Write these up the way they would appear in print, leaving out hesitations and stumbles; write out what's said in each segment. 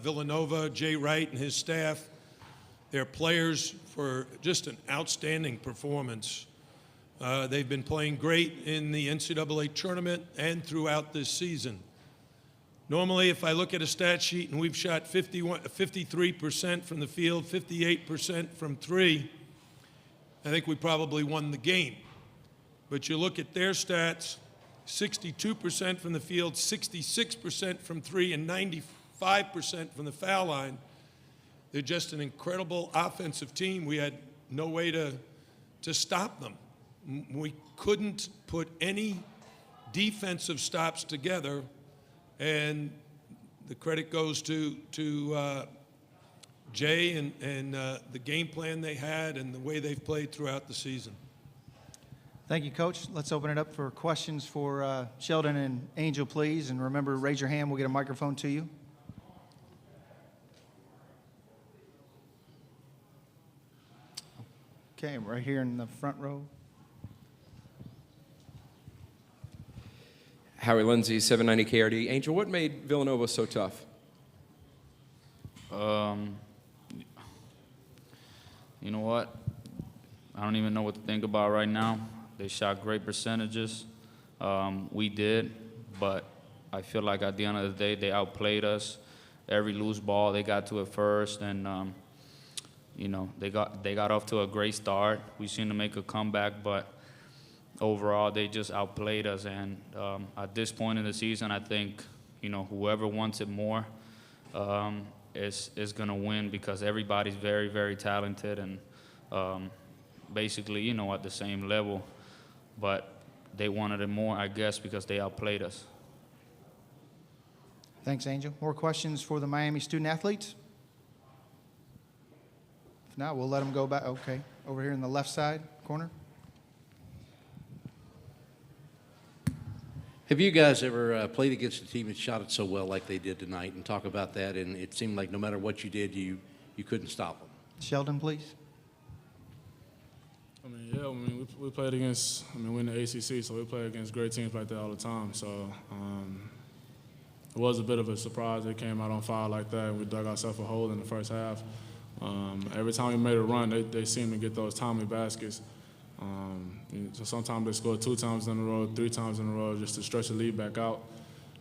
Villanova, Jay Wright and his staff, their players, for just an outstanding performance. They've been playing great in the NCAA tournament and throughout this season. Normally, if I look at a stat sheet and we've shot 53% from the field, 58% from three, I think we probably won the game. But you look at their stats, 62% from the field, 66% from three, and 95% from the foul line. They're just an incredible offensive team. We had no way to stop them. We couldn't put any defensive stops together, and the credit goes to Jay and the game plan they had and the way they've played throughout the season. Thank you, Coach. Let's open it up for questions for Sheldon and Angel, please. And remember, raise your hand. We'll get a microphone to you. Okay, right here in the front row. Howie Lindsay, 790 KRD. Angel, what made Villanova so tough? You know what? I don't even know what to think about right now. They shot great percentages. We did, but I feel like at the end of the day, they outplayed us. Every loose ball, they got to it first, and you know, they got off to a great start. We seemed to make a comeback, but overall, they just outplayed us. And at this point in the season, I think, you know, whoever wants it more is going to win, because everybody's very, very talented and basically, you know, at the same level. But they wanted it more, I guess, because they outplayed us. Thanks, Angel. More questions for the Miami student athletes? If not, we'll let them go back. Okay, over here in the left side corner. Have you guys ever played against a team that shot it so well like they did tonight, and talk about that? And it seemed like no matter what you did, you couldn't stop them. Sheldon, please. I mean, yeah, I mean, we played against, I mean, we're in the ACC, so we play against great teams like that all the time. So it was a bit of a surprise they came out on fire like that, and we dug ourselves a hole in the first half. Every time we made a run, they seemed to get those timely baskets. So sometimes they score 2 times in a row, 3 times in a row, just to stretch the lead back out,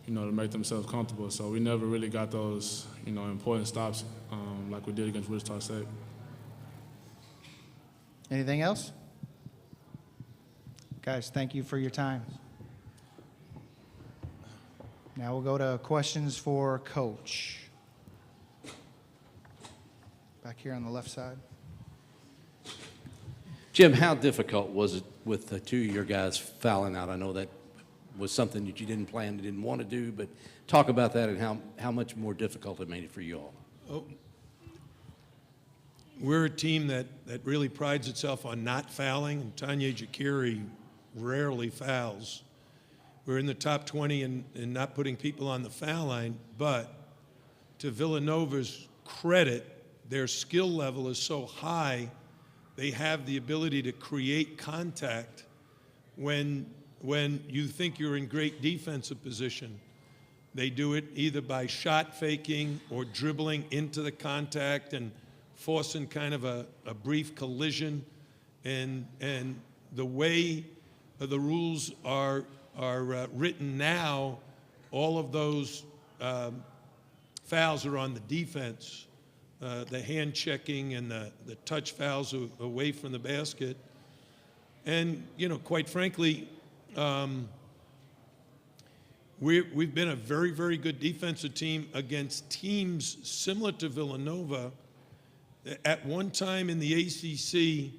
you know, to make themselves comfortable. So we never really got those, you know, important stops like we did against Wichita State. Anything else? Guys, thank you for your time. Now we'll go to questions for Coach. Back here on the left side. Jim, how difficult was it with the 2 of your guys fouling out? I know that was something that you didn't plan, you didn't want to do, but talk about that and how much more difficult it made it for you all. Oh, we're a team that really prides itself on not fouling, and Tanya Jakiri rarely fouls. We're in the top 20 in not putting people on the foul line, but to Villanova's credit, their skill level is so high, they have the ability to create contact when you think you're in great defensive position. They do it either by shot faking or dribbling into the contact and forcing kind of a brief collision. And the way the rules are written now, all of those fouls are on the defense. The hand checking and the touch fouls away from the basket. And, you know, quite frankly, we've been a very, very good defensive team against teams similar to Villanova. At one time in the ACC,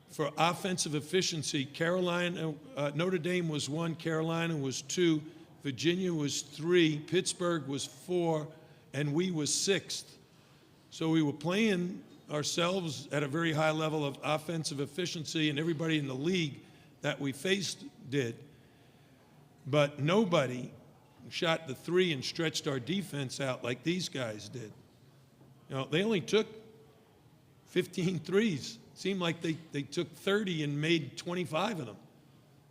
for offensive efficiency, Carolina, Notre Dame was 1, Carolina was 2, Virginia was 3, Pittsburgh was 4, and we was 6th. So we were playing ourselves at a very high level of offensive efficiency, and everybody in the league that we faced did. But nobody shot the 3 and stretched our defense out like these guys did. You know, they only took 15 threes. Seemed like they took 30 and made 25 of them.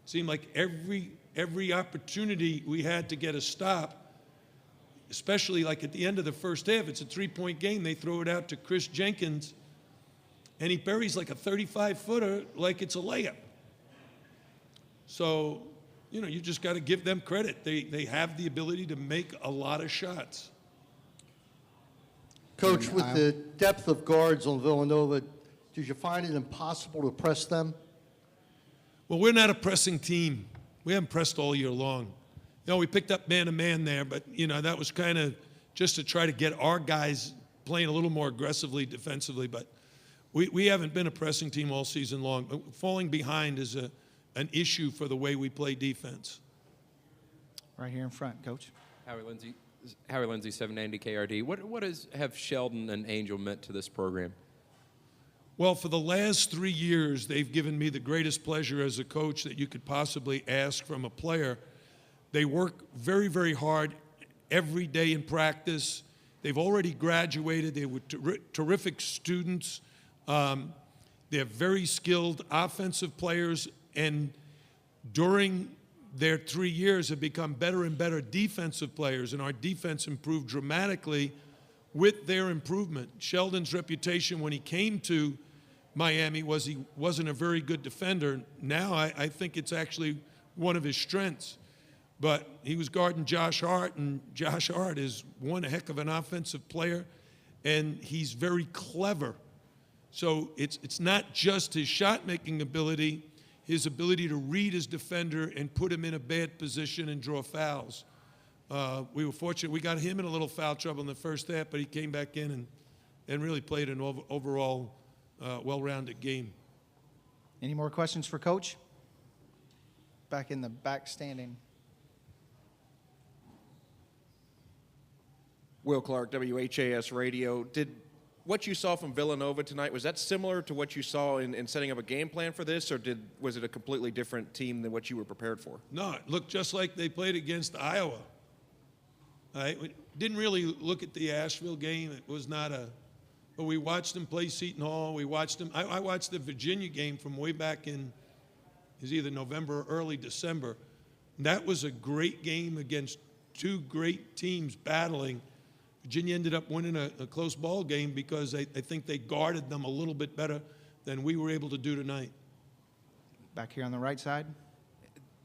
Seemed like every opportunity we had to get a stop, especially like at the end of the first half, it's a 3-point game. They throw it out to Chris Jenkins, and he buries like a 35-footer like it's a layup. So, you know, you just got to give them credit. They have the ability to make a lot of shots. Coach, with the depth of guards on Villanova, did you find it impossible to press them? Well, we're not a pressing team. We haven't pressed all year long. You know, we picked up man-to-man there, but, you know, that was kind of just to try to get our guys playing a little more aggressively defensively. But we haven't been a pressing team all season long. Falling behind is an issue for the way we play defense. Right here in front, Coach. Howie Lindsay, 790 KRD. What have Sheldon and Angel meant to this program? Well, for the last 3 years, they've given me the greatest pleasure as a coach that you could possibly ask from a player. They work very, very hard every day in practice. They've already graduated. They were terrific students. They're very skilled offensive players, and during their 3 years have become better and better defensive players, and our defense improved dramatically with their improvement. Sheldon's reputation when he came to Miami was he wasn't a very good defender. Now I think it's actually one of his strengths. But he was guarding Josh Hart, and Josh Hart is one heck of an offensive player, and he's very clever. So it's not just his shot-making ability, his ability to read his defender and put him in a bad position and draw fouls. We were fortunate. We got him in a little foul trouble in the first half, but he came back in and really played an overall well-rounded game. Any more questions for Coach? Back in the back standing. Will Clark, WHAS Radio. Did what you saw from Villanova tonight, was that similar to what you saw in setting up a game plan for this, or was it a completely different team than what you were prepared for? No, it looked just like they played against Iowa. We didn't really look at the Asheville game. It was not but we watched them play Seton Hall. We watched them. I watched the Virginia game from way back in, it was either November or early December. That was a great game against two great teams battling. Virginia ended up winning a close ball game because I think they guarded them a little bit better than we were able to do tonight. Back here on the right side.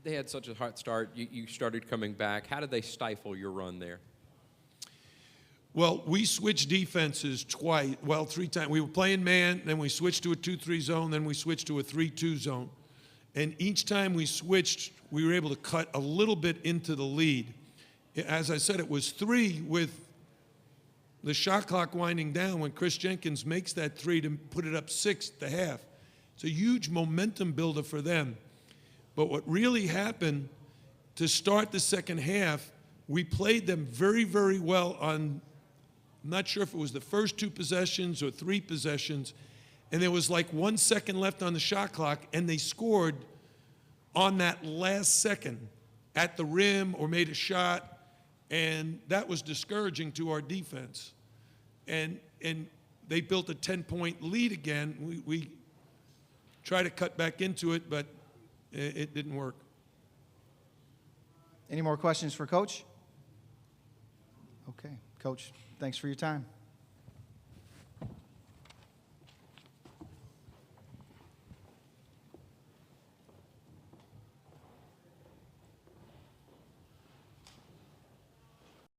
They had such a hot start. You started coming back. How did they stifle your run there? Well, we switched defenses twice. Well, 3 times. We were playing man, then we switched to a 2-3 zone, then we switched to a 3-2 zone. And each time we switched, we were able to cut a little bit into the lead. As I said, it was 3 with the shot clock winding down when Chris Jenkins makes that 3 to put it up 6 at the half. It's a huge momentum builder for them. But what really happened to start the second half, we played them very, very well on, I'm not sure if it was the first 2 possessions or 3 possessions, and there was like 1 second left on the shot clock, and they scored on that last second at the rim or made a shot, and that was discouraging to our defense. And they built a 10-point lead again. We tried to cut back into it, but it didn't work. Any more questions for Coach? Okay, Coach, thanks for your time.